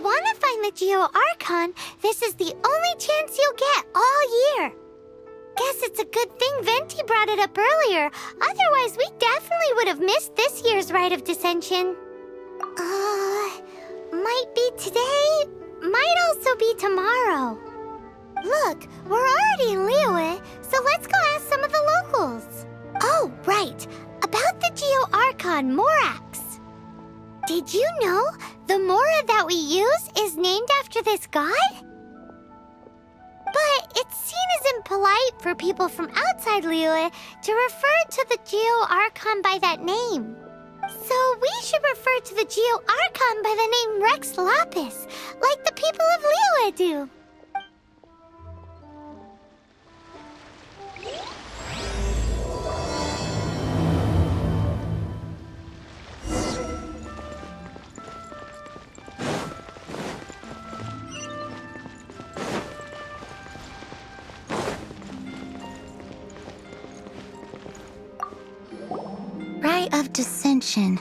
you want to find the Geo Archon, this is the only chance you'll get all year. Guess it's a good thing Venti brought it up earlier. Otherwise, we definitely would have missed this year's Rite of Dissension. Might be today, might also be tomorrow. Look, we're already in Liyue, so let's go ask some of the locals. Oh, right. About the Geo Archon Morax. Did you know the Mora that we use is named after this god? But it's seen as impolite for people from outside Liyue to refer to the Geo Archon by that name. So we should refer to the Geo Archon by the name Rex Lapis, like the people of Liyue do. Rite of Dissension.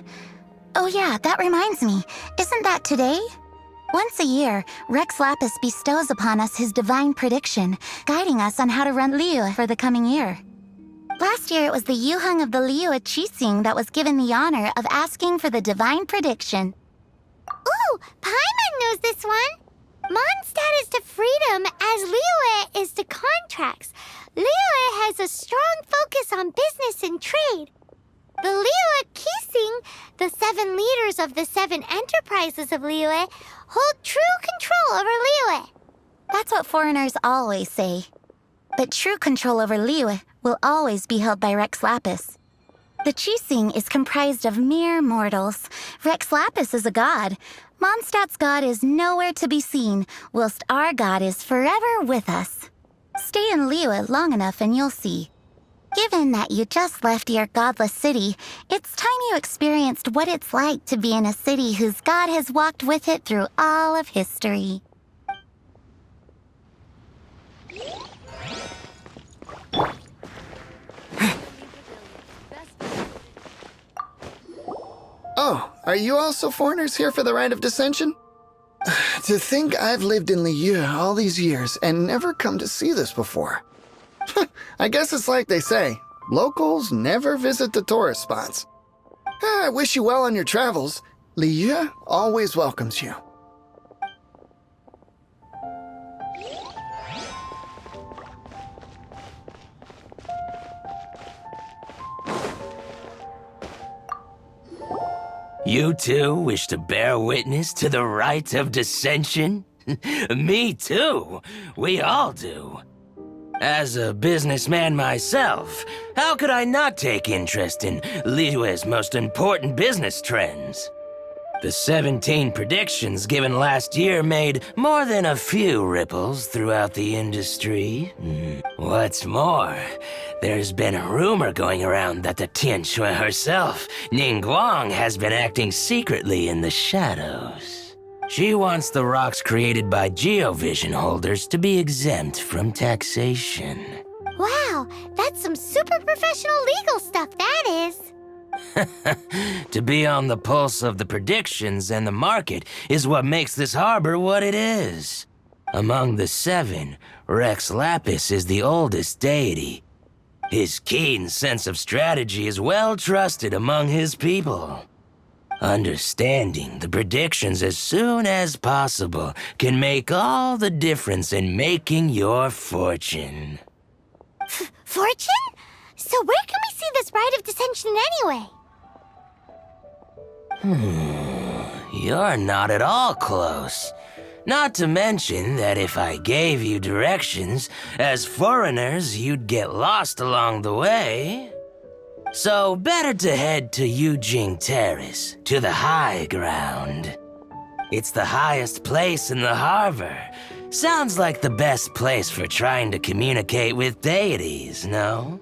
Oh yeah, that reminds me. Isn't that today? Once a year, Rex Lapis bestows upon us his divine prediction, guiding us on how to run Liyue for the coming year. Last year, it was the Yuheng of the Liyue Qixing that was given the honor of asking for the divine prediction. Ooh, Paimon knows this one! Mondstadt is to freedom as Liyue is to contracts. Liyue has a strong focus on business and trade. The Liyue Qixing, the 7 leaders of the 7 enterprises of Liyue, hold true control over Liyue. That's what foreigners always say. But true control over Liyue will always be held by Rex Lapis. The Qixing is comprised of mere mortals. Rex Lapis is a god. Mondstadt's god is nowhere to be seen, whilst our god is forever with us. Stay in Liyue long enough and you'll see. Given that you just left your godless city, it's time you experienced what it's like to be in a city whose god has walked with it through all of history. Oh, are you also foreigners here for the Rite of Dissension? To think I've lived in Liyue all these years and never come to see this before. I guess it's like they say, locals never visit the tourist spots. I wish you well on your travels. Liyue always welcomes you. You too wish to bear witness to the Rite of Dissension? Me too. We all do. As a businessman myself, how could I not take interest in Liyue's most important business trends? The 17 predictions given last year made more than a few ripples throughout the industry. What's more, there's been a rumor going around that the Tianshui herself, Ningguang, has been acting secretly in the shadows. She wants the rocks created by Geovision holders to be exempt from taxation. Wow, that's some super professional legal stuff, that is. To be on the pulse of the predictions and the market is what makes this harbor what it is. Among the 7, Rex Lapis is the oldest deity. His keen sense of strategy is well trusted among his people. Understanding the predictions as soon as possible can make all the difference in making your fortune. Fortune? So where can we see this Rite of Dissension anyway? You're not at all close. Not to mention that if I gave you directions, as foreigners, you'd get lost along the way. So better to head to Yujing Terrace, to the high ground. It's the highest place in the harbor. Sounds like the best place for trying to communicate with deities, no?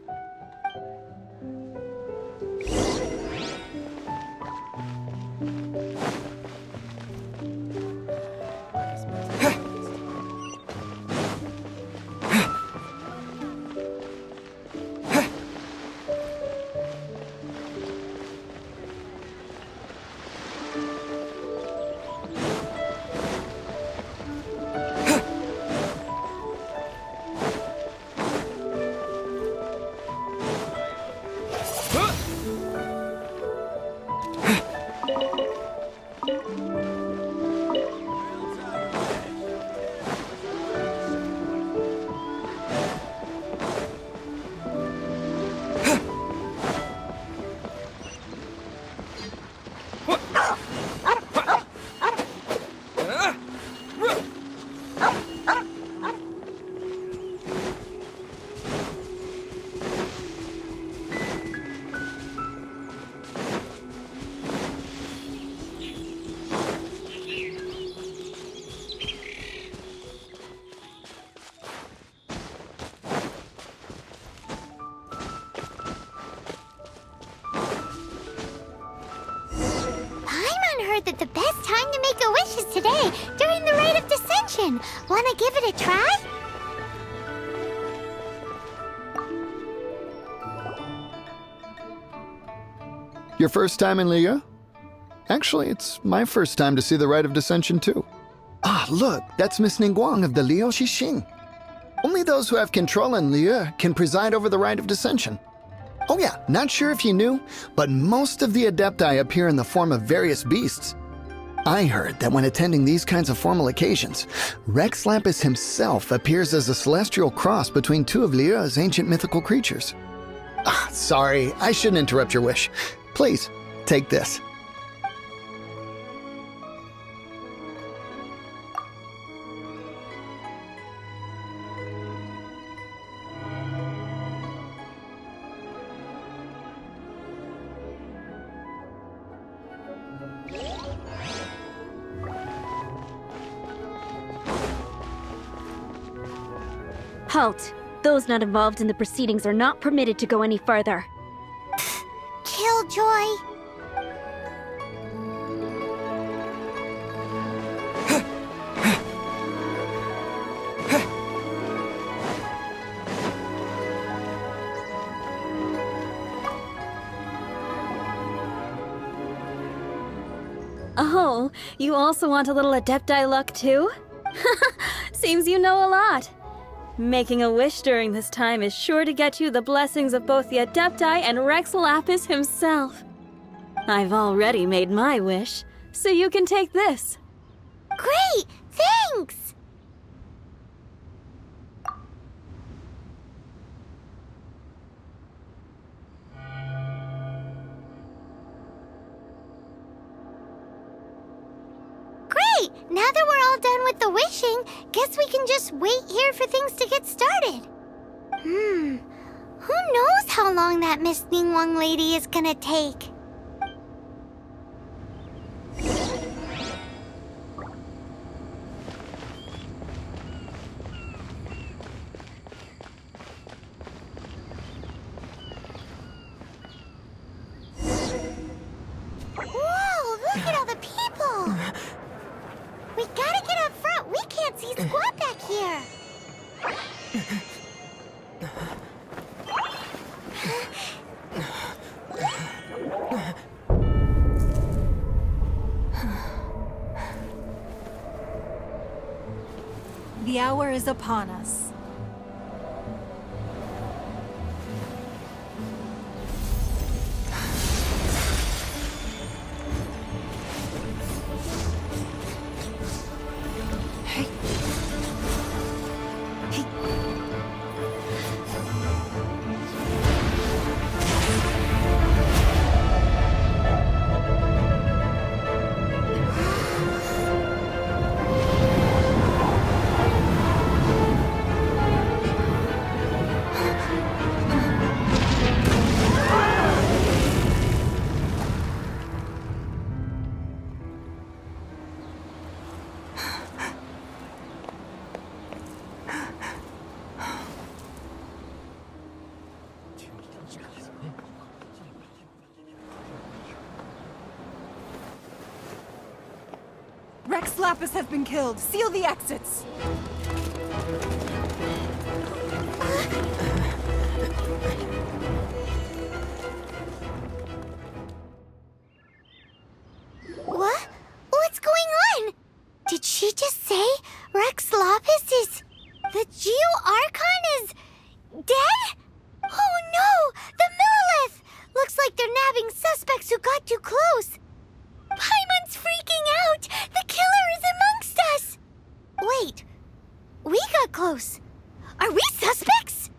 the best time to make a wish is today, during the Rite of Descension. Wanna give it a try? Your first time in Liyue? Actually, it's my first time to see the Rite of Descension too. Ah, look, that's Miss Ningguang of the Liu Xixing. Only those who have control in Liyue can preside over the Rite of Descension. Oh yeah, not sure if you knew, but most of the Adepti appear in the form of various beasts. I heard that when attending these kinds of formal occasions, Rex Lapis himself appears as a celestial cross between two of Liyue's ancient mythical creatures. Ah, sorry, I shouldn't interrupt your wish. Please, take this. Halt! Those not involved in the proceedings are not permitted to go any further. Killjoy. Oh, you also want a little Adepti luck too? Seems you know a lot. Making a wish during this time is sure to get you the blessings of both the Adepti and Rex Lapis himself. I've already made my wish, so you can take this. Great! Thanks! Great! Now that we're all done with the wishing, guess we can just wait here for things to get started. Who knows how long that Miss Ningguang lady is gonna take? Whoa, look at all the people! We gotta get up front. We can't see squat back here. The hour is upon us. Rex Lapis has been killed. Seal the exits. What? What's going on? Did she just say Rex Lapis is... the Geo-Archon is... dead? Oh no! The Millilith! Looks like they're nabbing suspects who got too close. Paimon's freaking out! The killer is amongst us! Wait, we got close. Are we suspects?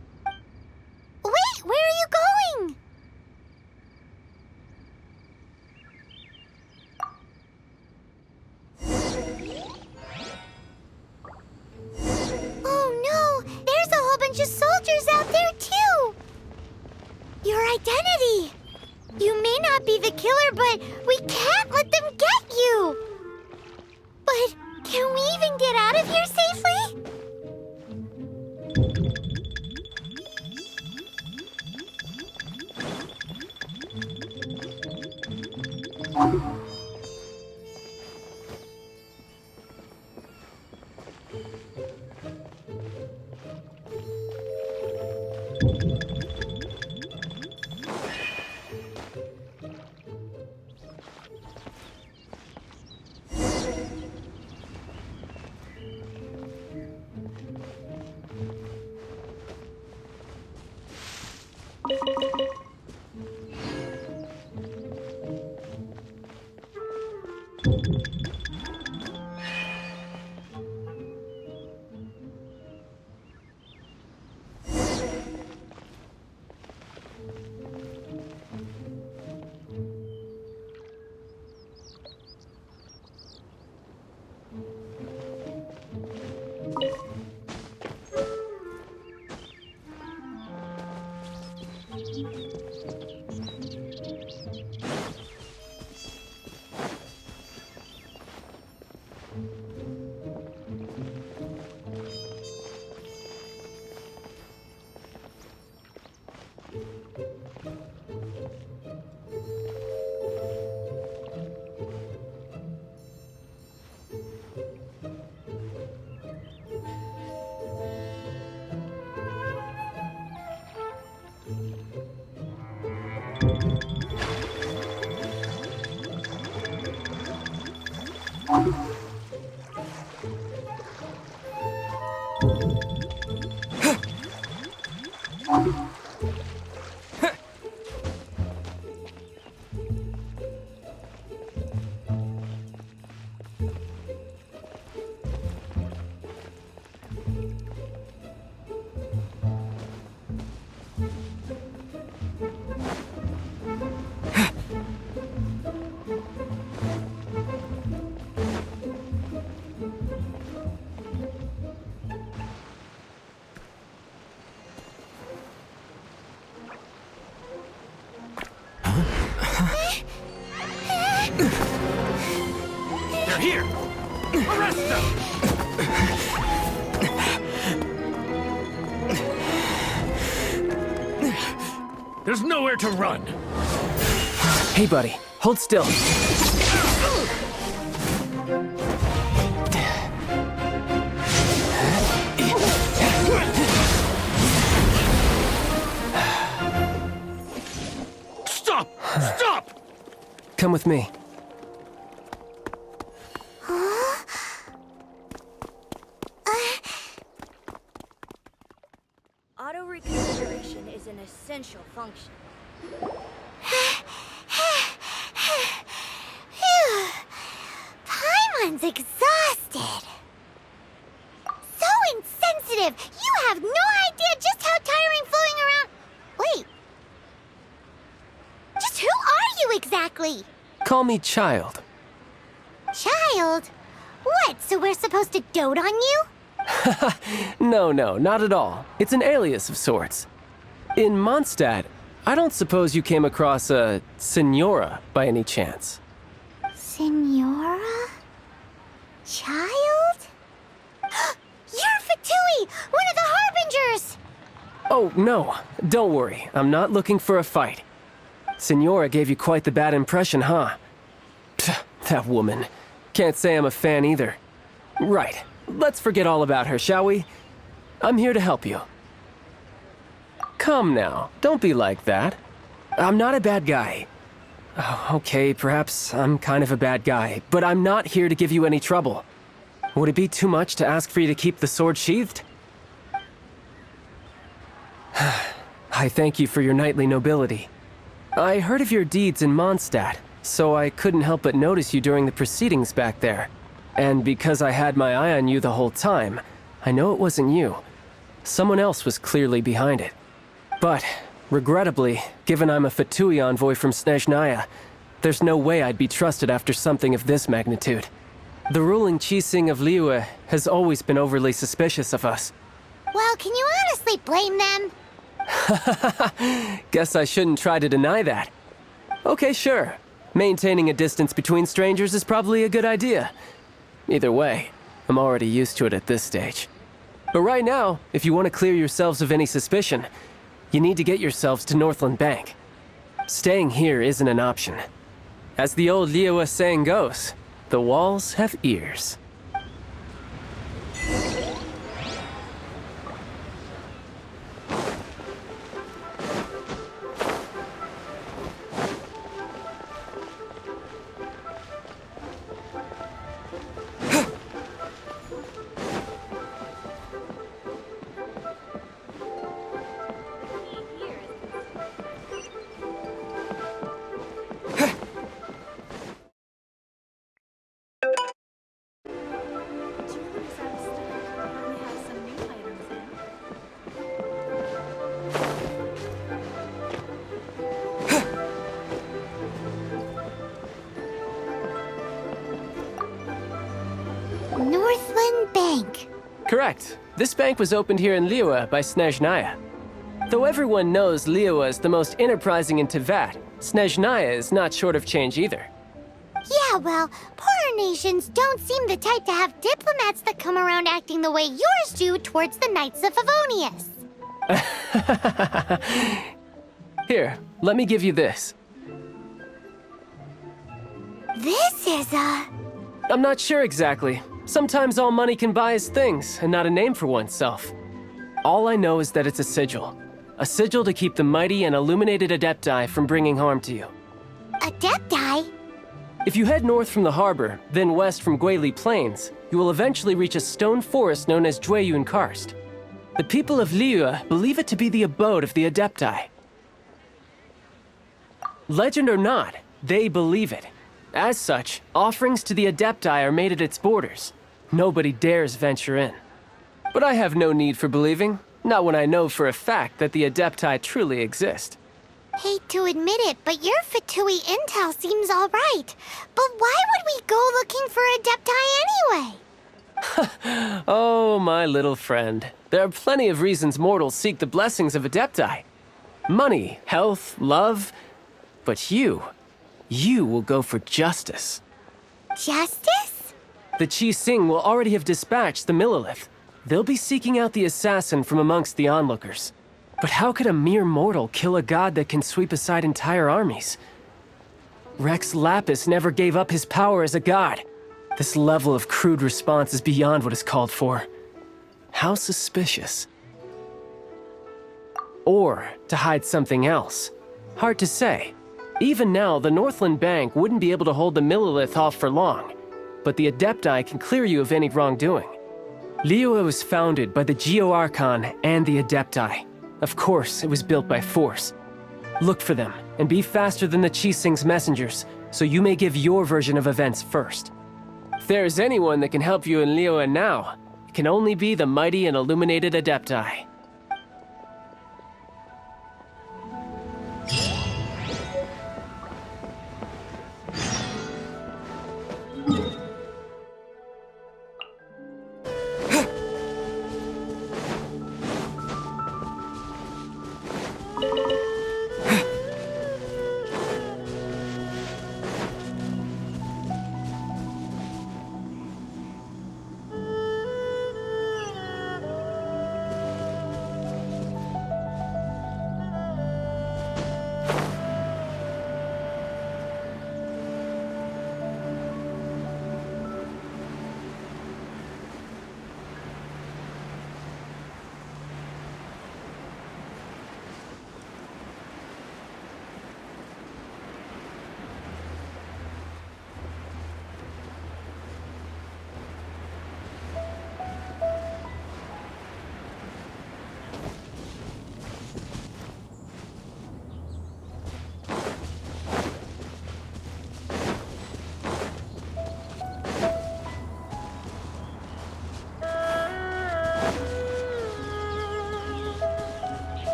Wait, where are you going? Oh no, there's a whole bunch of soldiers out there too! Your identity! You may not be the killer, but we can't let them get you! But can we even get out of here safely? They're here! Arrest them! There's nowhere to run! Hey, buddy. Hold still. Stop! Stop! Come with me. Auto-reconfiguration is an essential function. Paimon's exhausted. So insensitive. You have no idea just how tiring floating around. Wait. Just who are you exactly? Call me Child. Child? What, so we're supposed to dote on you? No, not at all. It's an alias of sorts. In Mondstadt, I don't suppose you came across a Senora by any chance. Senora? Child? You're Fatui, one of the Harbingers! Oh, no. Don't worry. I'm not looking for a fight. Senora gave you quite the bad impression, huh? Psst, that woman. Can't say I'm a fan either. Right. Let's forget all about her, shall we? I'm here to help you. Come now. Don't be like that. I'm not a bad guy. Oh, okay, perhaps I'm kind of a bad guy, but I'm not here to give you any trouble. Would it be too much to ask for you to keep the sword sheathed? I thank you for your knightly nobility. I heard of your deeds in Mondstadt, so I couldn't help but notice you during the proceedings back there. And because I had my eye on you the whole time, I know it wasn't you. Someone else was clearly behind it. But, regrettably, given I'm a Fatui envoy from Snezhnaya, there's no way I'd be trusted after something of this magnitude. The ruling Qixing of Liyue has always been overly suspicious of us. Well, can you honestly blame them? Guess I shouldn't try to deny that. Okay, sure. Maintaining a distance between strangers is probably a good idea. Either way, I'm already used to it at this stage. But right now, if you want to clear yourselves of any suspicion, you need to get yourselves to Northland Bank. Staying here isn't an option. As the old Liyue saying goes, the walls have ears. Correct. This bank was opened here in Liyue by Snezhnaya. Though everyone knows Liyue is the most enterprising in Teyvat, Snezhnaya is not short of change either. Yeah, well, poorer nations don't seem the type to have diplomats that come around acting the way yours do towards the Knights of Favonius. Here, let me give you this. This is a... I'm not sure exactly. Sometimes all money can buy is things, and not a name for oneself. All I know is that it's a sigil. A sigil to keep the mighty and illuminated Adepti from bringing harm to you. Adepti? If you head north from the harbor, then west from Guili Plains, you will eventually reach a stone forest known as Jueyun Karst. The people of Liyue believe it to be the abode of the Adepti. Legend or not, they believe it. As such, offerings to the Adepti are made at its borders. Nobody dares venture in. But I have no need for believing, not when I know for a fact that the Adepti truly exist. Hate to admit it, but your Fatui intel seems all right. But why would we go looking for Adepti anyway? Oh, my little friend. There are plenty of reasons mortals seek the blessings of Adepti. Money, health, love. But you will go for justice. Justice? The Qi Sing will already have dispatched the Millilith. They'll be seeking out the assassin from amongst the onlookers. But how could a mere mortal kill a god that can sweep aside entire armies? Rex Lapis never gave up his power as a god. This level of crude response is beyond what is called for. How suspicious. Or to hide something else. Hard to say. Even now, the Northland Bank wouldn't be able to hold the Millilith off for long. But the Adepti can clear you of any wrongdoing. Liyue was founded by the Geo Archon and the Adepti. Of course, it was built by force. Look for them, and be faster than the Qi Sing's messengers, so you may give your version of events first. If there is anyone that can help you in Liyue now, it can only be the mighty and illuminated Adepti.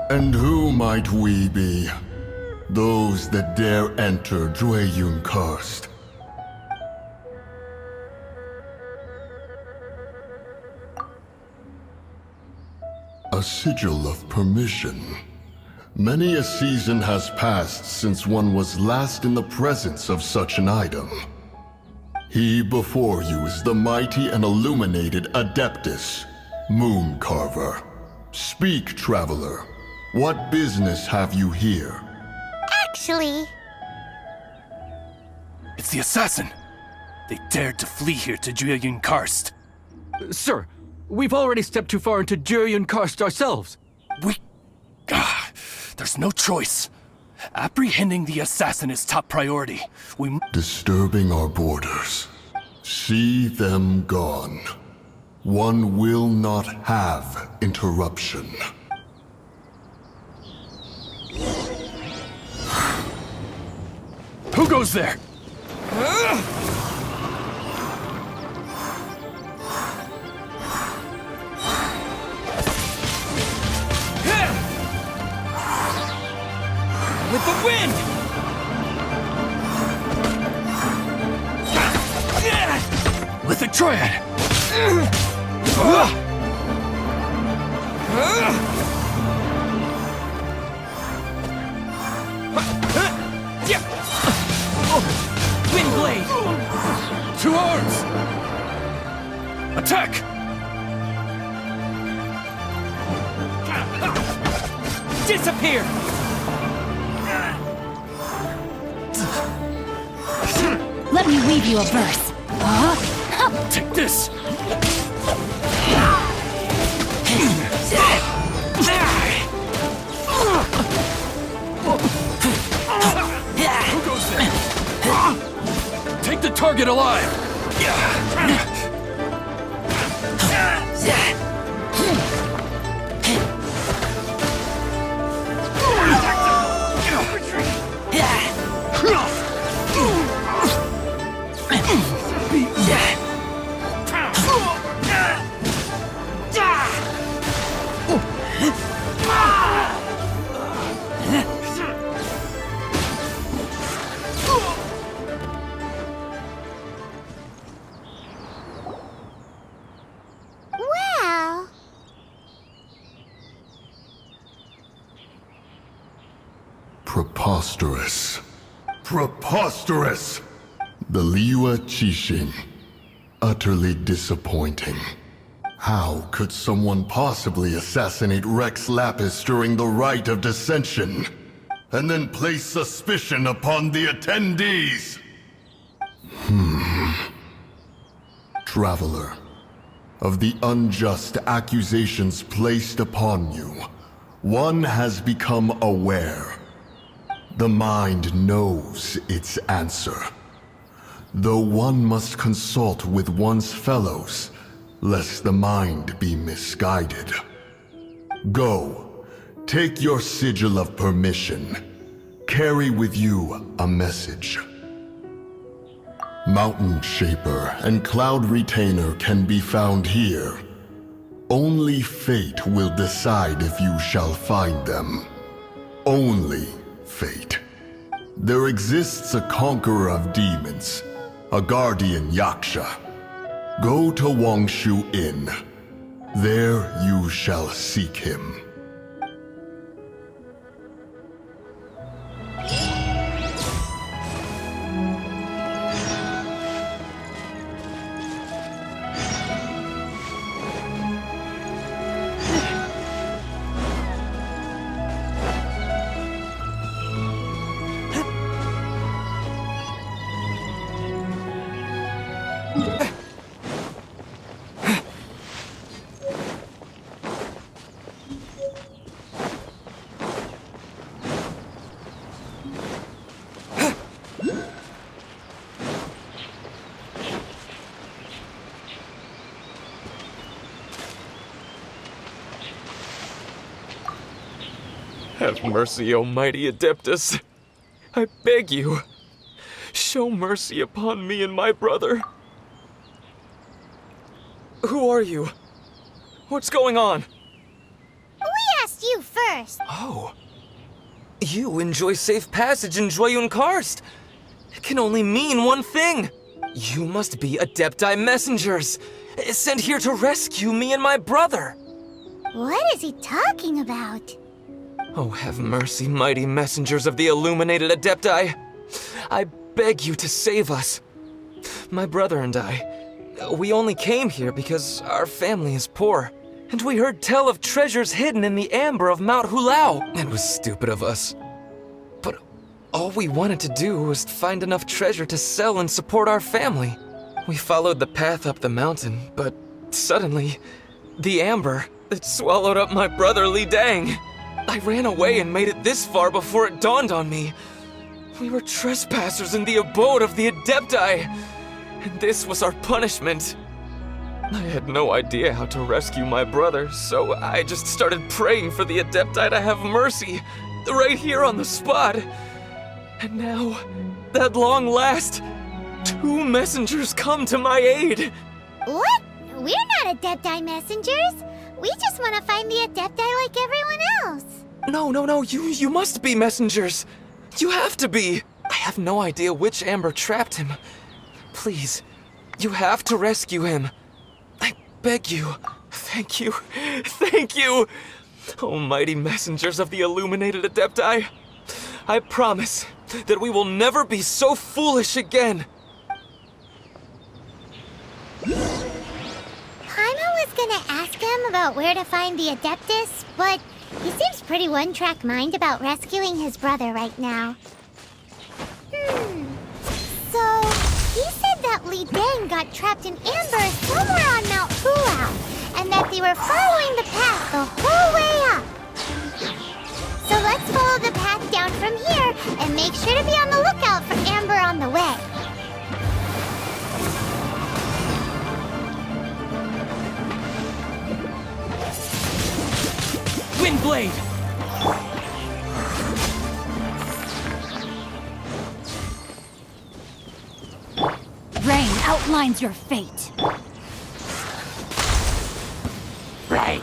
And who might we be? Those that dare enter Jueyun Karst. A sigil of permission. Many a season has passed since one was last in the presence of such an item. He before you is the mighty and illuminated Adeptus, Moon Carver. Speak, traveler. What business have you here? Actually... It's the assassin! They dared to flee here to Jueyun Karst. Sir, we've already stepped too far into Jueyun Karst ourselves. There's no choice. Apprehending the assassin is top priority. Disturbing our borders. See them gone. One will not have interruption. Who goes there? With the wind! Mythic Triad! Wind Blade! 2 arms! Attack! Disappear! Let me weave you a verse. Take this! Who goes there? Take the target alive! Well, Preposterous. Preposterous! The Liyue Qixing. Utterly disappointing. How could someone possibly assassinate Rex Lapis during the rite of dissension? And then place suspicion upon the attendees? Traveler, of the unjust accusations placed upon you, one has become aware. The mind knows its answer. Though one must consult with one's fellows, lest the mind be misguided. Go, take your sigil of permission. Carry with you a message. Mountain Shaper and Cloud Retainer can be found here. Only fate will decide if you shall find them. Only fate. There exists a conqueror of demons, a guardian Yaksha. Go to Wangshu Inn. There you shall seek him. Have mercy, O mighty Adeptus. I beg you, show mercy upon me and my brother. Who are you? What's going on? we asked you first. Oh. You enjoy safe passage in Jueyun Karst. It can only mean one thing. You must be Adepti messengers, sent here to rescue me and my brother. What is he talking about? Oh, have mercy, mighty messengers of the illuminated Adepti. I beg you to save us. My brother and I, we only came here because our family is poor, and we heard tell of treasures hidden in the amber of Mount Hulao. It was stupid of us. But all we wanted to do was find enough treasure to sell and support our family. We followed the path up the mountain, but suddenly, the amber, it swallowed up my brother Li Dang. I ran away and made it this far before it dawned on me. We were trespassers in the abode of the Adepti, and this was our punishment. I had no idea how to rescue my brother, so I just started praying for the Adepti to have mercy, right here on the spot. And now, at long last, 2 messengers come to my aid. What? We're not Adepti messengers. We just want to find the Adepti like everyone else. No, you must be messengers. You have to be. I have no idea which amber trapped him. Please, You have to rescue him. I beg you. Thank you. Thank you. Oh, mighty messengers of the illuminated Adepti. I promise that we will never be so foolish again. Paimon was gonna ask him about where to find the Adeptus, but he seems pretty one-track mind about rescuing his brother right now. So, he said that Li Deng got trapped in amber somewhere on Mount Hulao, and that they were following the path the whole way up. So let's follow the path down from here and make sure to be on the lookout for amber on the way. Windblade! Rain outlines your fate. Right.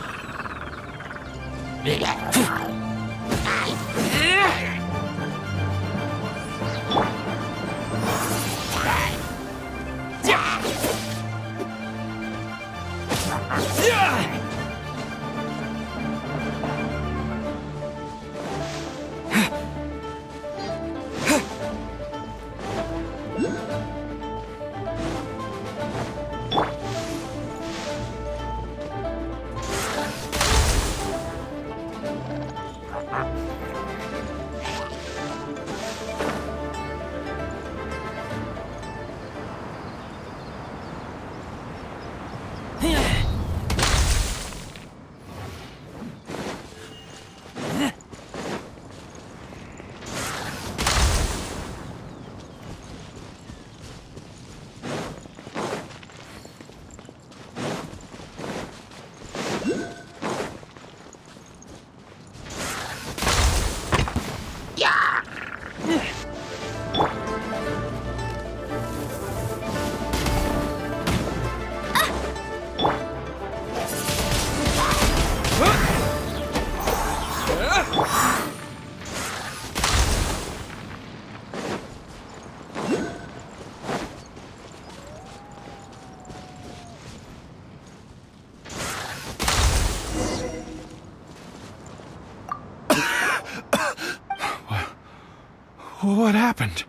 What happened?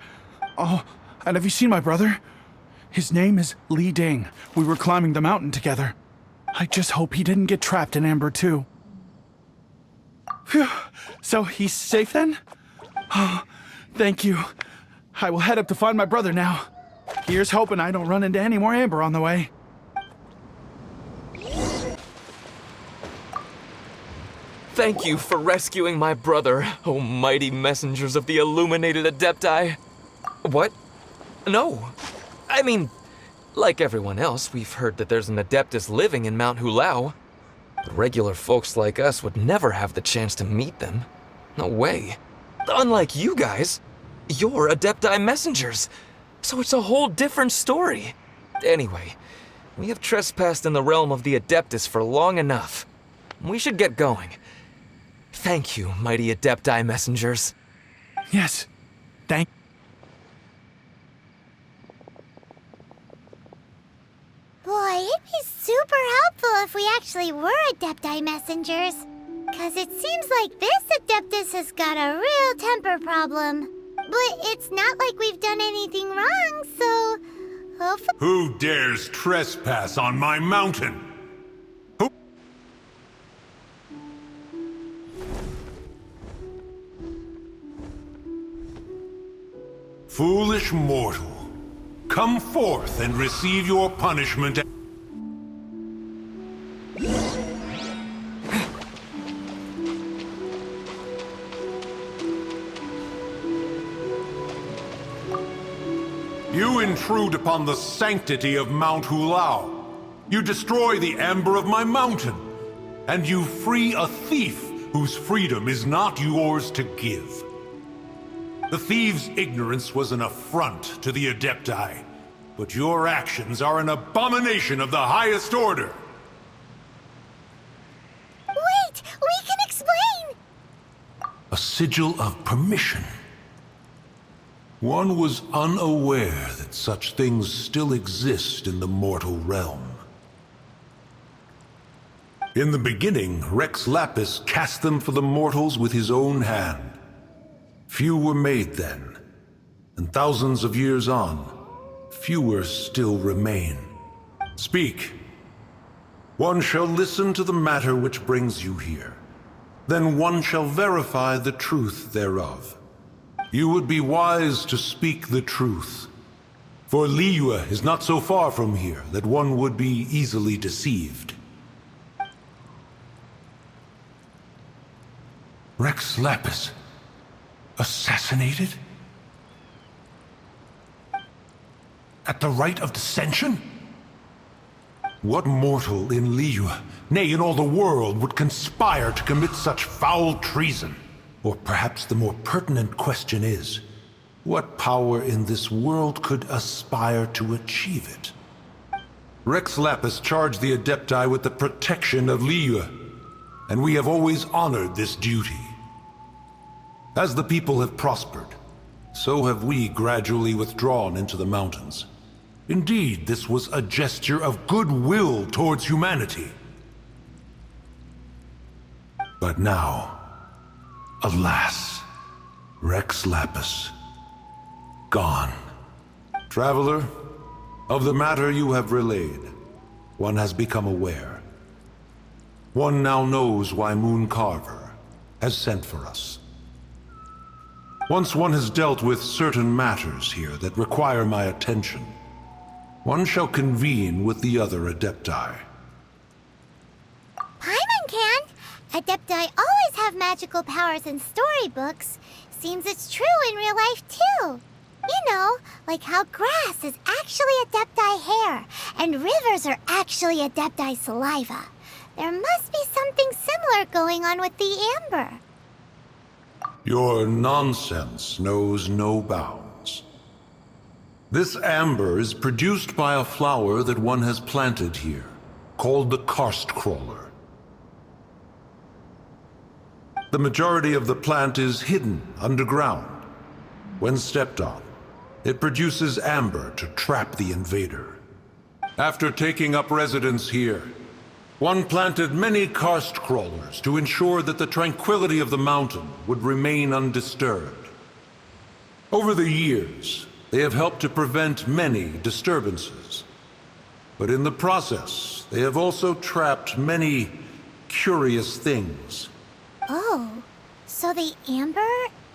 Oh, and have you seen my brother? His name is Li Deng. We were climbing the mountain together. I just hope he didn't get trapped in amber too. Phew. So he's safe then? Oh, thank you. I will head up to find my brother now. Here's hoping I don't run into any more amber on the way. Thank you for rescuing my brother, oh mighty messengers of the illuminated Adepti. What? No. I mean, like everyone else, we've heard that there's an Adeptus living in Mount Hulao. But regular folks like us would never have the chance to meet them. No way. Unlike you guys, you're Adepti messengers. So it's a whole different story. Anyway, we have trespassed in the realm of the Adeptus for long enough. We should get going. Thank you, mighty Adepti messengers. Yes, thank. Boy, it'd be super helpful if we actually were Adepti messengers. Cause it seems like this Adeptus has got a real temper problem. But it's not like we've done anything wrong, so hopefully. Who dares trespass on my mountain? Foolish mortal, come forth and receive your punishment. You intrude upon the sanctity of Mount Hulao. You destroy the amber of my mountain. And you free a thief whose freedom is not yours to give. The thief's ignorance was an affront to the Adepti, but your actions are an abomination of the highest order. Wait! We can explain! A sigil of permission. One was unaware that such things still exist in the mortal realm. In the beginning, Rex Lapis cast them for the mortals with his own hand. Few were made then, and thousands of years on, fewer still remain. Speak. One shall listen to the matter which brings you here. Then one shall verify the truth thereof. You would be wise to speak the truth. For Liyue is not so far from here that one would be easily deceived. Rex Lapis assassinated? At the rite of dissension? What mortal in Liyue, nay, in all the world, would conspire to commit such foul treason? Or perhaps the more pertinent question is, what power in this world could aspire to achieve it? Rex Lapis charged the Adepti with the protection of Liyue, and we have always honored this duty. As the people have prospered, so have we gradually withdrawn into the mountains. Indeed, this was a gesture of goodwill towards humanity. But now, alas, Rex Lapis, gone. Traveler, of the matter you have relayed, one has become aware. One now knows why Moon Carver has sent for us. Once one has dealt with certain matters here that require my attention, one shall convene with the other Adepti. Paimon can! Adepti always have magical powers in storybooks. Seems it's true in real life, too. You know, like how grass is actually Adepti hair, and rivers are actually Adepti saliva. There must be something similar going on with the amber. Your nonsense knows no bounds. This amber is produced by a flower that one has planted here, called the karst crawler. The majority of the plant is hidden underground. When stepped on, it produces amber to trap the invader. After taking up residence here, one planted many karst crawlers to ensure that the tranquility of the mountain would remain undisturbed. Over the years, they have helped to prevent many disturbances. But in the process, they have also trapped many curious things. Oh, so the amber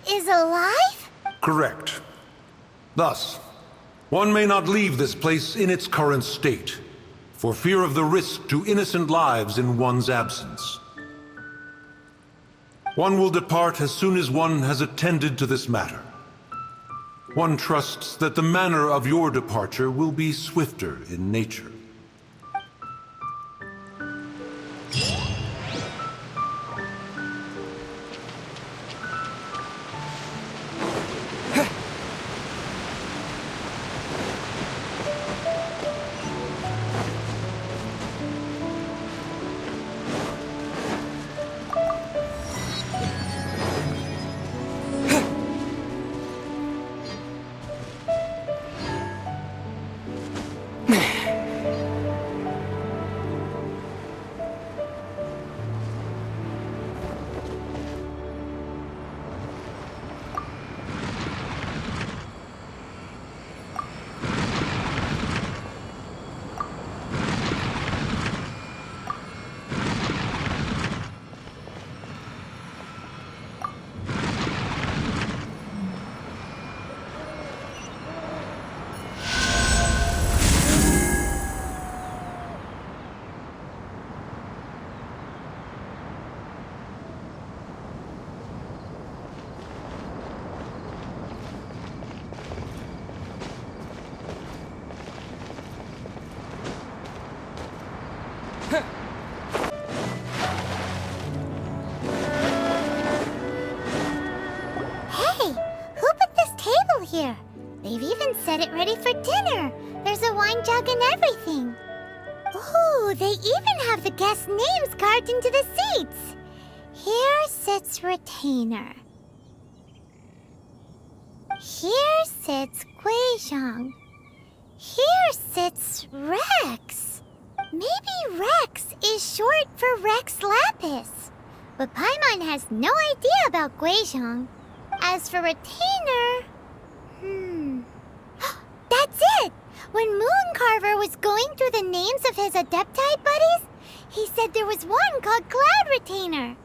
is alive? Correct. Thus, one may not leave this place in its current state, for fear of the risk to innocent lives in one's absence. One will depart as soon as one has attended to this matter. One trusts that the manner of your departure will be swifter in nature. Here. They've even set it ready for dinner. There's a wine jug and everything. Ooh, they even have the guests' names carved into the seats. Here sits Retainer. Here sits Guizhong. Here sits Rex. Maybe Rex is short for Rex Lapis. But Paimon has no idea about Guizhong. As for Retainer... That's it! When Mooncarver was going through the names of his Adepti buddies, he said there was one called Cloud Retainer.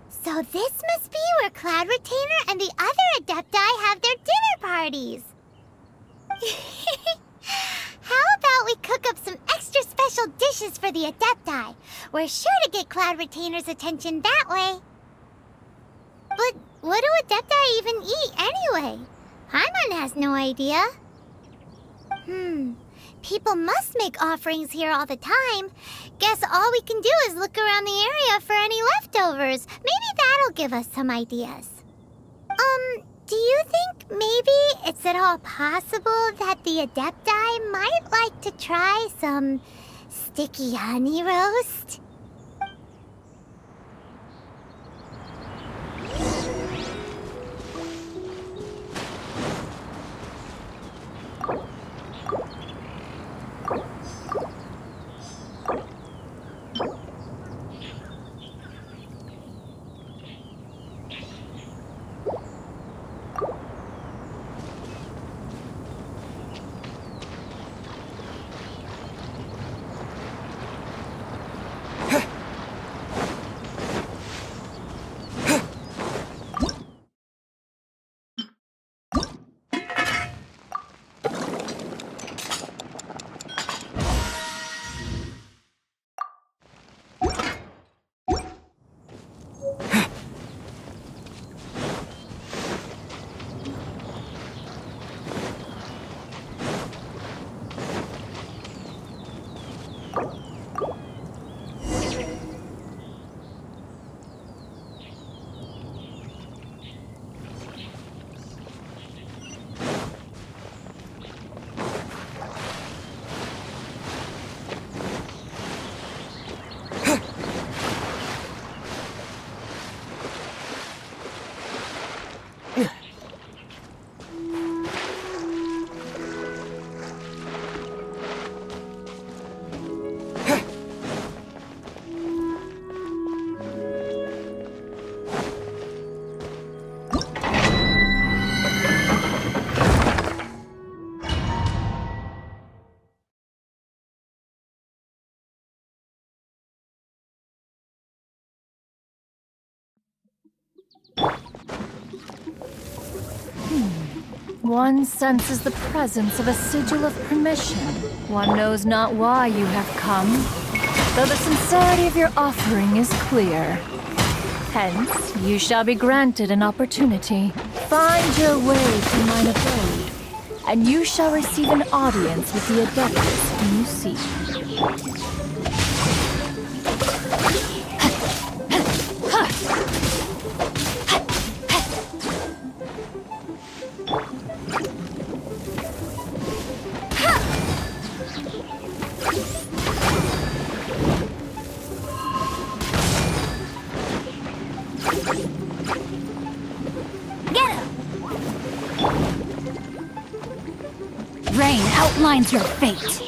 So this must be where Cloud Retainer and the other Adepti have their dinner parties. How about we cook up some extra special dishes for the Adepti? We're sure to get Cloud Retainer's attention that way. But what do Adepti even eat anyway? Paimon has no idea. People must make offerings here all the time. Guess all we can do is look around the area for any leftovers. Maybe that'll give us some ideas. Do you think maybe it's at all possible that the Adepti might like to try some sticky honey roast? One senses the presence of a sigil of permission. One knows not why you have come, though the sincerity of your offering is clear. Hence, you shall be granted an opportunity. Find your way to mine abode, and you shall receive an audience with the Adeptus whom you seek. Rain outlines your fate.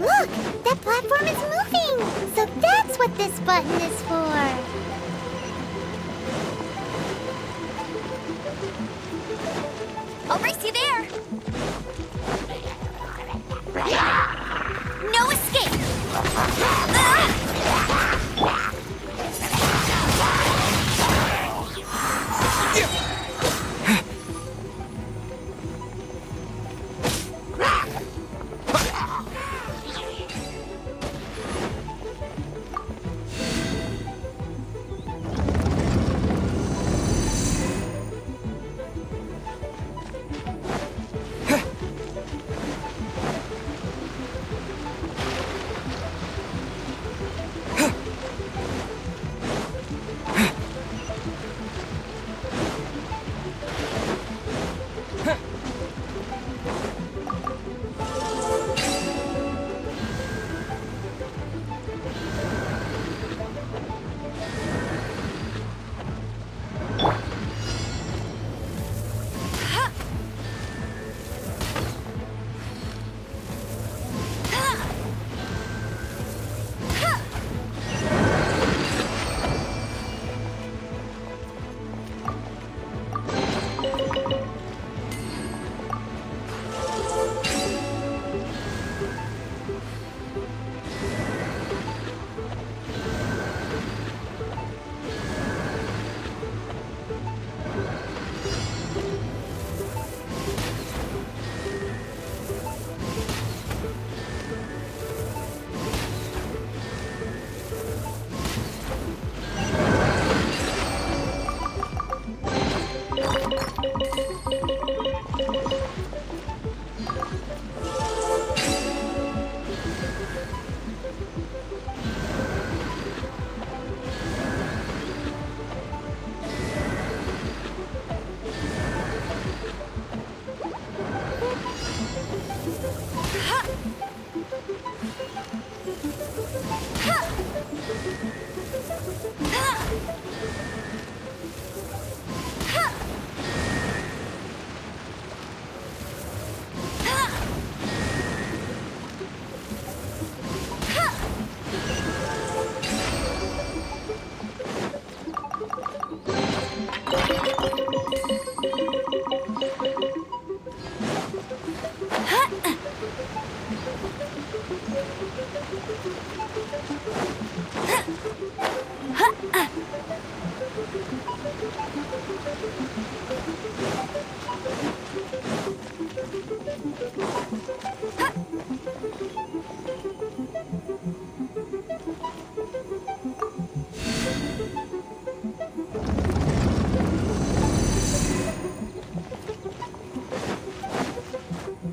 Look! That platform is moving! So that's what this button is for! I'll race you there! No escape!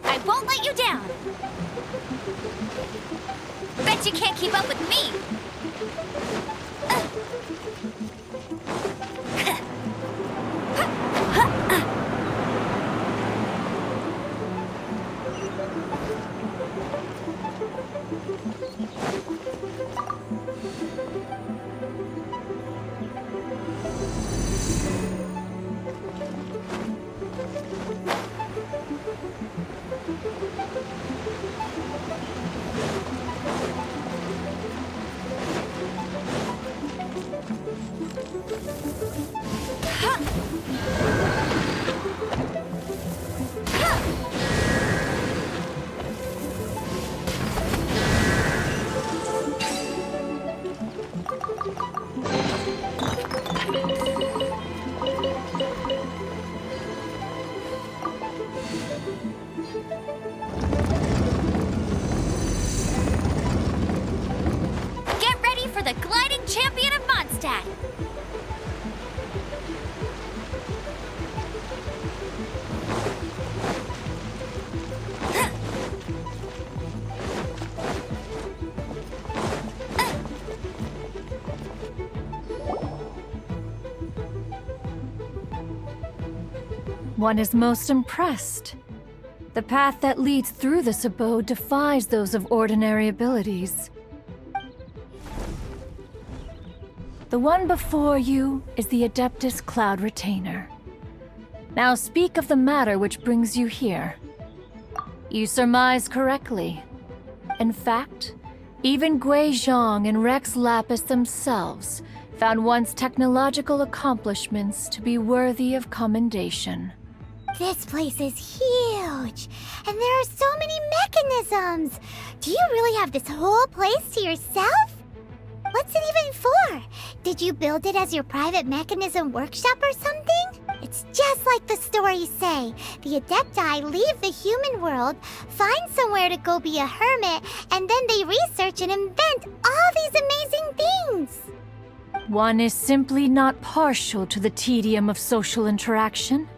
I won't let you down. Bet you can't keep up with me. Get ready for the gliding champion of Mondstadt. One is most impressed. The path that leads through this abode defies those of ordinary abilities. The one before you is the Adeptus Cloud Retainer. Now speak of the matter which brings you here. You surmise correctly. In fact, even Gui Zhang and Rex Lapis themselves found one's technological accomplishments to be worthy of commendation. This place is huge, and there are so many mechanisms. Do you really have this whole place to yourself? What's it even for? Did you build it as your private mechanism workshop or something? It's just like the stories say. The Adepti leave the human world, find somewhere to go be a hermit, and then they research and invent all these amazing things. One is simply not partial to the tedium of social interaction,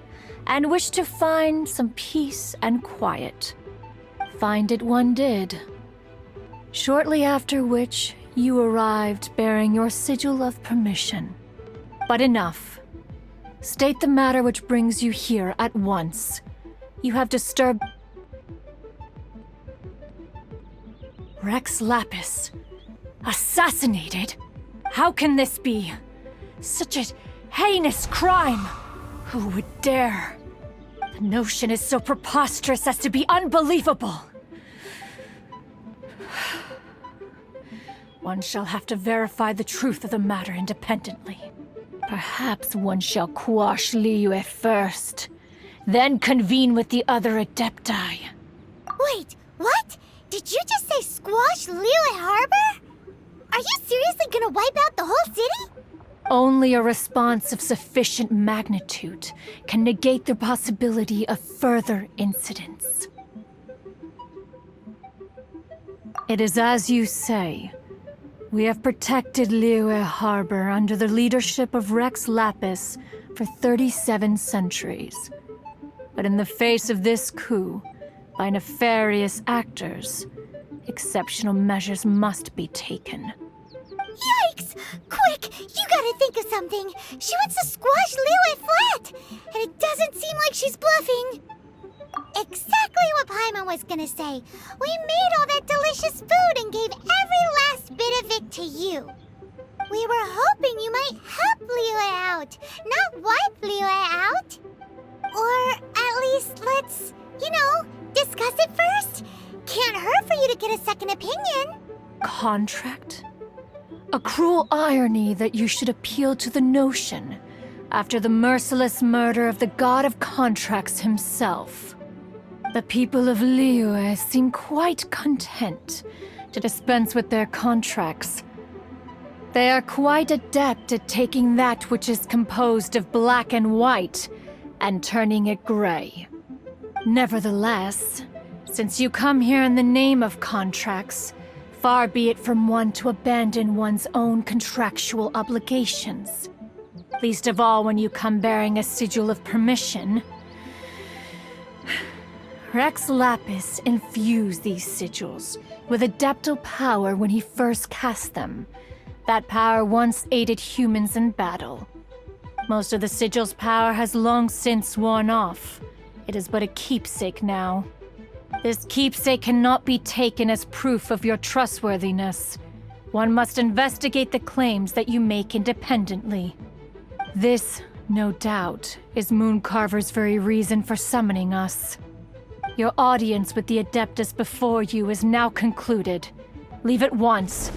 and wished to find some peace and quiet. Find it one did. Shortly after which, you arrived bearing your sigil of permission. But enough. State the matter which brings you here at once. You have disturbed... Rex Lapis. Assassinated? How can this be? Such a heinous crime! Who would dare? The notion is so preposterous as to be unbelievable. One shall have to verify the truth of the matter independently. Perhaps one shall quash Liyue first, then convene with the other Adepti. Wait, what? Did you just say squash Liyue Harbor? Are you seriously gonna wipe out the whole city? Only a response of sufficient magnitude can negate the possibility of further incidents. It is as you say. We have protected Liyue Harbor under the leadership of Rex Lapis for 37 centuries. But in the face of this coup, by nefarious actors, exceptional measures must be taken. Yikes! Quick, you gotta think of something. She wants to squash Liyue flat, and it doesn't seem like she's bluffing. Exactly what Paimon was gonna say. We made all that delicious food and gave every last bit of it to you. We were hoping you might help Liyue out, not wipe Liyue out. Or at least let's, discuss it first. Can't hurt for you to get a second opinion. Contract? A cruel irony that you should appeal to the notion after the merciless murder of the god of contracts himself. The people of Liyue seem quite content to dispense with their contracts. They are quite adept at taking that which is composed of black and white and turning it gray. Nevertheless, since you come here in the name of contracts, far be it from one to abandon one's own contractual obligations. Least of all when you come bearing a sigil of permission. Rex Lapis infused these sigils with adeptal power when he first cast them. That power once aided humans in battle. Most of the sigil's power has long since worn off. It is but a keepsake now. This keepsake cannot be taken as proof of your trustworthiness. One must investigate the claims that you make independently. This, no doubt, is Mooncarver's very reason for summoning us. Your audience with the Adeptus before you is now concluded. Leave at once.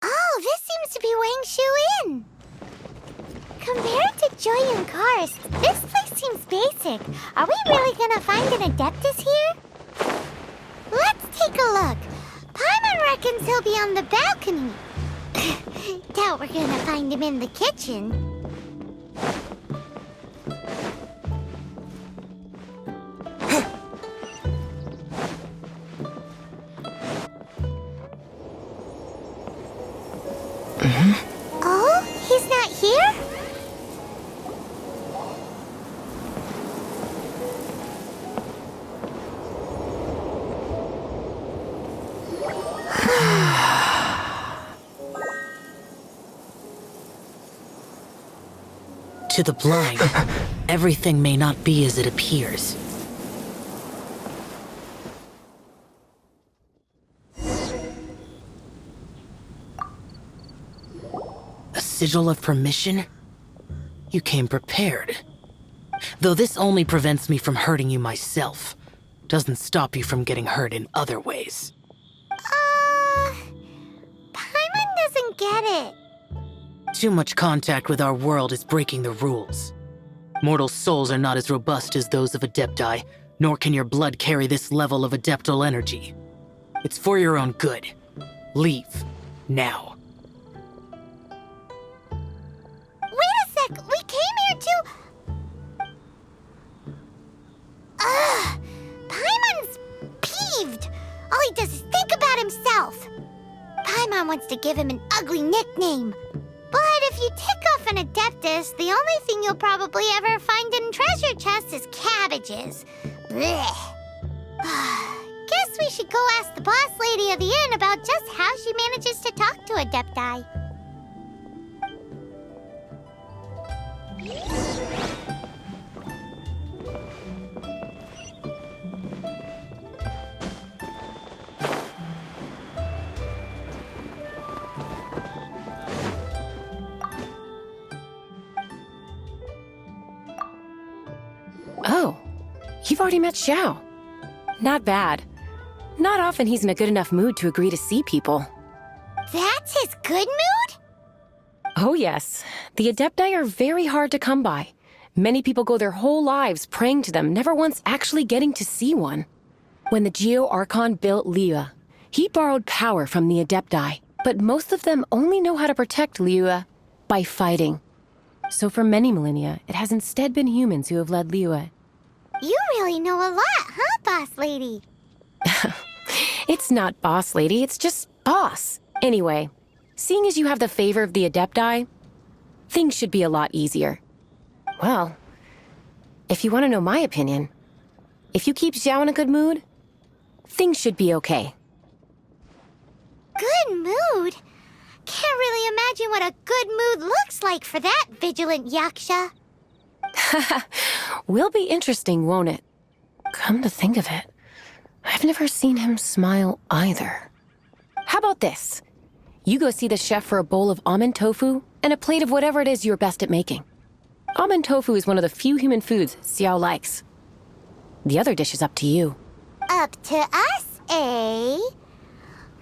Oh, this seems to be Wang Shu Inn. Compared to Joyun Karst, this place seems basic. Are we really gonna find an Adeptus here? Let's take a look. Paimon reckons he'll be on the balcony. Doubt we're gonna find him in the kitchen. Oh, he's not here? To the blind, everything may not be as it appears. A sigil of permission? You came prepared. Though this only prevents me from hurting you myself, doesn't stop you from getting hurt in other ways. Paimon doesn't get it. Too much contact with our world is breaking the rules. Mortal souls are not as robust as those of Adepti, nor can your blood carry this level of adeptal energy. It's for your own good. Leave. Now. Wait a sec! We came here to... Paimon's peeved! All he does is think about himself! Paimon wants to give him an ugly nickname. But if you tick off an Adeptus, the only thing you'll probably ever find in treasure chests is cabbages. Blech. Guess we should go ask the boss lady of the inn about just how she manages to talk to Adepti. Oh, you've already met Xiao. Not bad. Not often he's in a good enough mood to agree to see people. That's his good mood? Oh yes, the Adepti are very hard to come by. Many people go their whole lives praying to them, never once actually getting to see one. When the Geo Archon built Liyue, he borrowed power from the Adepti, but most of them only know how to protect Liyue by fighting. So for many millennia, it has instead been humans who have led Liyue. You really know a lot, huh, boss lady? It's not boss lady, it's just boss. Anyway, seeing as you have the favor of the Adepti, things should be a lot easier. Well, if you want to know my opinion, if you keep Xiao in a good mood, things should be okay. Good mood? Can't really imagine what a good mood looks like for that vigilant yaksha. Will be interesting, won't it? Come to think of it, I've never seen him smile either. How about this? You go see the chef for a bowl of almond tofu and a plate of whatever it is you're best at making. Almond tofu is one of the few human foods Xiao likes. The other dish is up to you. Up to us, eh?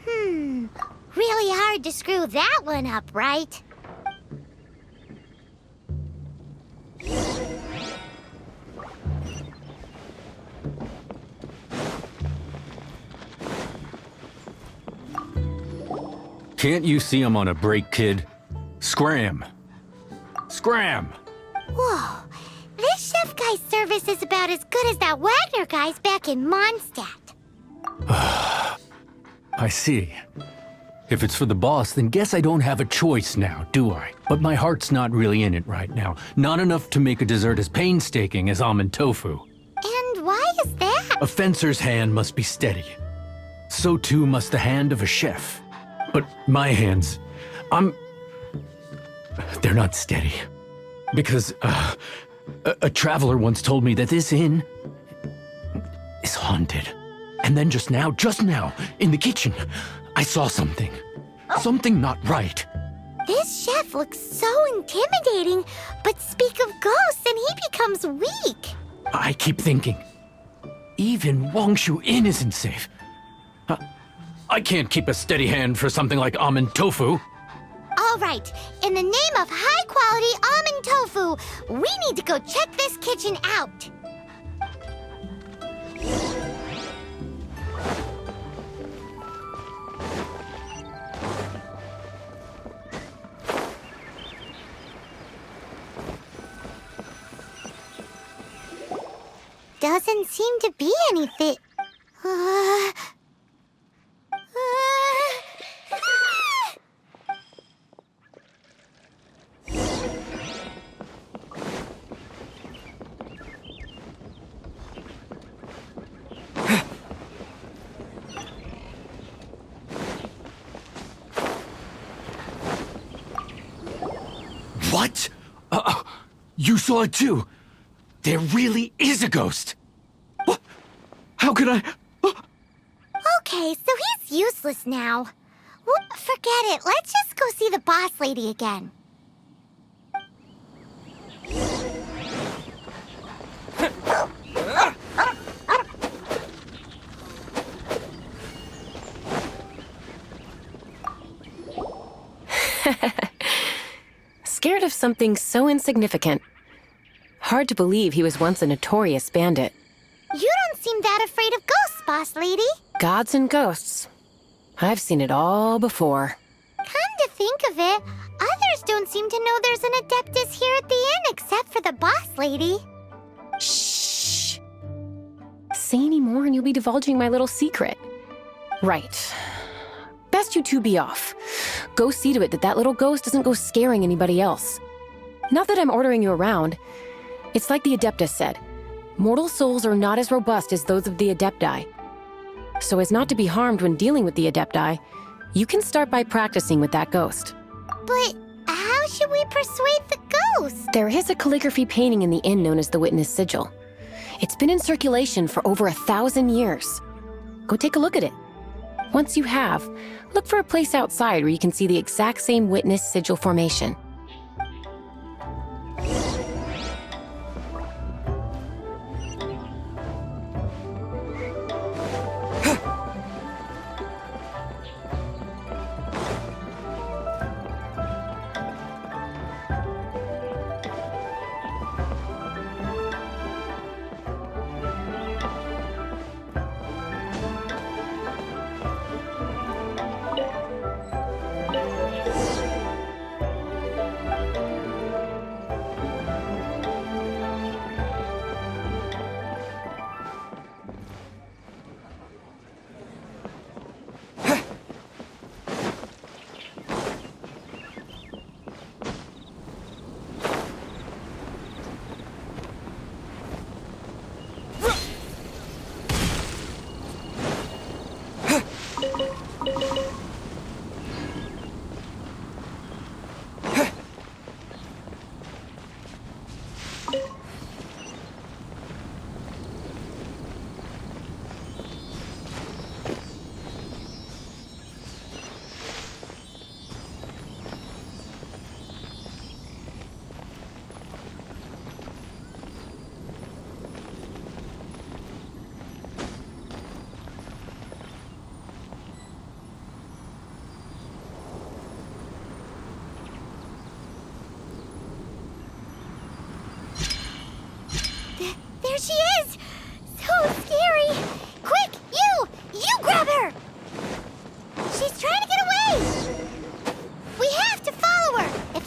Really hard to screw that one up, right? Can't you see I'm on a break, kid? Scram! Scram! Whoa, this chef guy's service is about as good as that Wagner guy's back in Mondstadt. I see. If it's for the boss, then guess I don't have a choice now, do I? But my heart's not really in it right now. Not enough to make a dessert as painstaking as almond tofu. And why is that? A fencer's hand must be steady. So too must the hand of a chef. But my hands, they're not steady. Because, a traveler once told me that this inn is haunted. And then just now, in the kitchen, I saw something. Something not right. This chef looks so intimidating, but speak of ghosts and he becomes weak. I keep thinking, even Wangshu Inn isn't safe. I can't keep a steady hand for something like almond tofu. All right, in the name of high-quality almond tofu, we need to go check this kitchen out. Doesn't seem to be anything. What? You saw it too? There really is a ghost. What? How could I? Okay, so he's useless now. Well, forget it. Let's just go see the boss lady again. Scared of something so insignificant. Hard to believe he was once a notorious bandit. You don't seem that afraid of ghosts, boss lady. Gods and ghosts. I've seen it all before. Come to think of it, others don't seem to know there's an Adeptus here at the inn except for the boss lady. Shh. Say any more and you'll be divulging my little secret. Right. Best you two be off. Go see to it that little ghost doesn't go scaring anybody else. Not that I'm ordering you around. It's like the Adeptus said. Mortal souls are not as robust as those of the Adepti. So as not to be harmed when dealing with the Adepti, you can start by practicing with that ghost. But how should we persuade the ghost? There is a calligraphy painting in the inn known as the Witness Sigil. It's been in circulation for over 1,000 years. Go take a look at it. Once you have, look for a place outside where you can see the exact same Witness Sigil formation.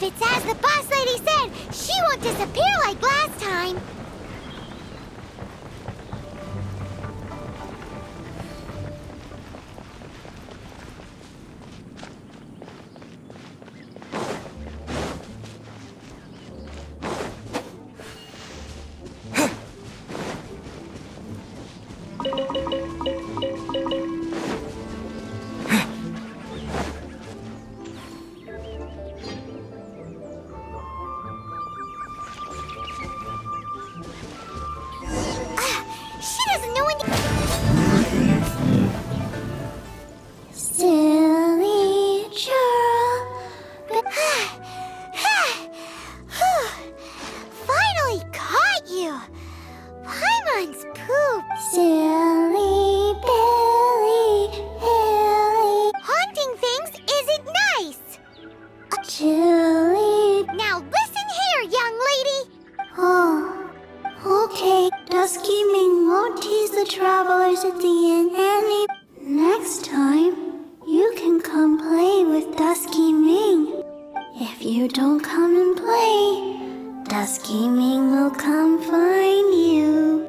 it's as the boss lady said, she won't disappear like last time. She doesn't know when to... Silly churl. Finally caught you. Paimon's poop. Silly Billy, Billy. Haunting things isn't nice. Chilly. Now listen here, young lady. Oh, okay. Dusky Ming won't tease the travelers at the inn any. Next time, you can come play with Dusky Ming. If you don't come and play, Dusky Ming will come find you.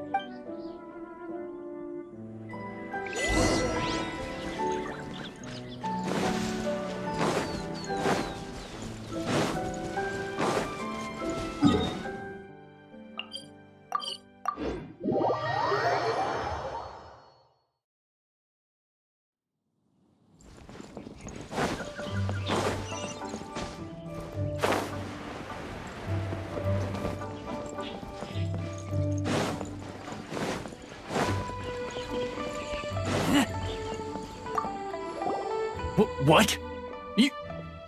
What?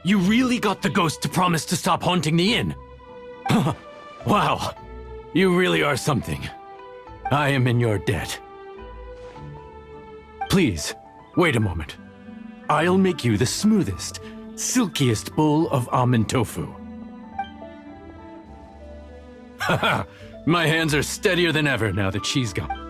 You really got the ghost to promise to stop haunting the inn? Wow. You really are something. I am in your debt. Please, wait a moment. I'll make you the smoothest, silkiest bowl of almond tofu. Haha, my hands are steadier than ever now that she's gone.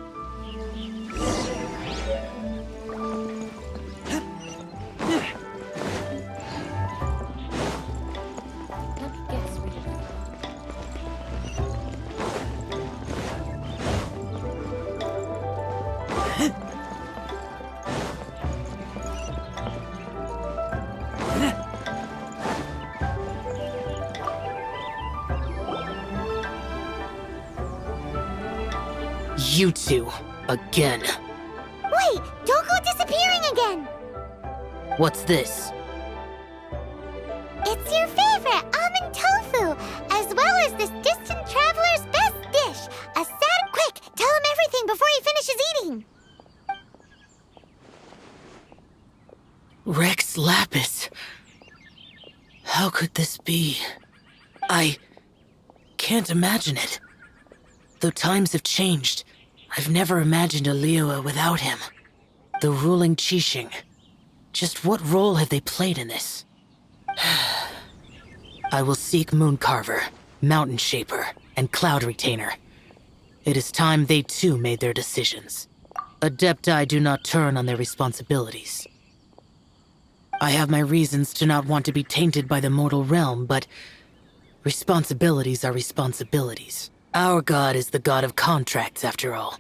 You two, again. Wait, don't go disappearing again. What's this? It's your favorite almond tofu, as well as this distant traveler's best dish. Quick, tell him everything before he finishes eating. Rex Lapis. How could this be? I can't imagine it. Though times have changed, I've never imagined a Liyue without him. The ruling Qixing. Just what role have they played in this? I will seek Mooncarver, Mountain Shaper, and Cloud Retainer. It is time they too made their decisions. Adepti do not turn on their responsibilities. I have my reasons to not want to be tainted by the mortal realm, but responsibilities are responsibilities. Our god is the god of contracts, after all.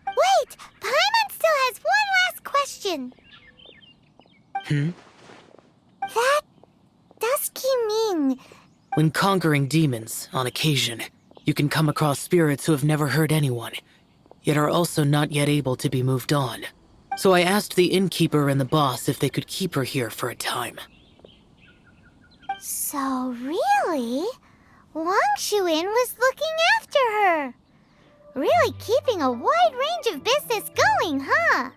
Wait! Paimon still has one last question. That Dusky Ming. When conquering demons, on occasion, you can come across spirits who have never hurt anyone, yet are also not yet able to be moved on. So I asked the innkeeper and the boss if they could keep her here for a time. So really, Wangshu Inn was looking after her. Really keeping a wide range of business going, huh?